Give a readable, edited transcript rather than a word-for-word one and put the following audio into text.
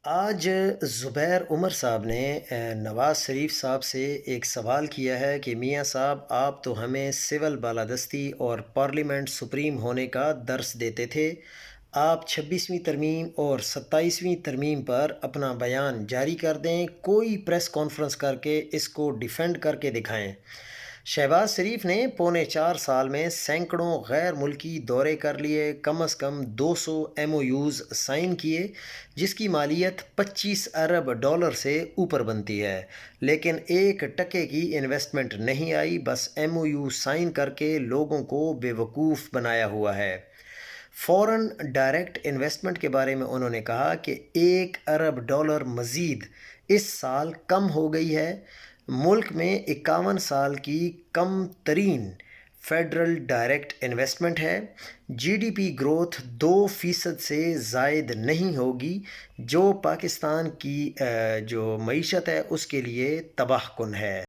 آج زبیر عمر صاحب نے نواز شریف صاحب سے ایک سوال کیا ہے کہ میاں صاحب آپ تو ہمیں سول بالادستی اور پارلیمنٹ سپریم ہونے کا درس دیتے تھے، آپ 26ویں ترمیم اور 27ویں ترمیم پر اپنا بیان جاری کر دیں، کوئی پریس کانفرنس کر کے اس کو ڈیفینڈ کر کے دکھائیں۔ شہباز شریف نے پونے 4 سال میں سینکڑوں غیر ملکی دورے کر لیے، کم از کم 200 ایم او یوز سائن کیے جس کی مالیت 25 ارب ڈالر سے اوپر بنتی ہے، لیکن ایک ٹکے کی انویسٹمنٹ نہیں آئی، بس ایم او یو سائن کر کے لوگوں کو بے وقوف بنایا ہوا ہے۔ فورن ڈائریکٹ انویسٹمنٹ کے بارے میں انہوں نے کہا کہ 1 ارب ڈالر مزید اس سال کم ہو گئی ہے۔ ملک میں 51 سال کی کم ترین فیڈرل ڈائریکٹ انویسٹمنٹ ہے۔ جی ڈی پی گروتھ 2% سے زائد نہیں ہوگی، جو پاکستان کی جو معیشت ہے اس کے لیے تباہ کن ہے۔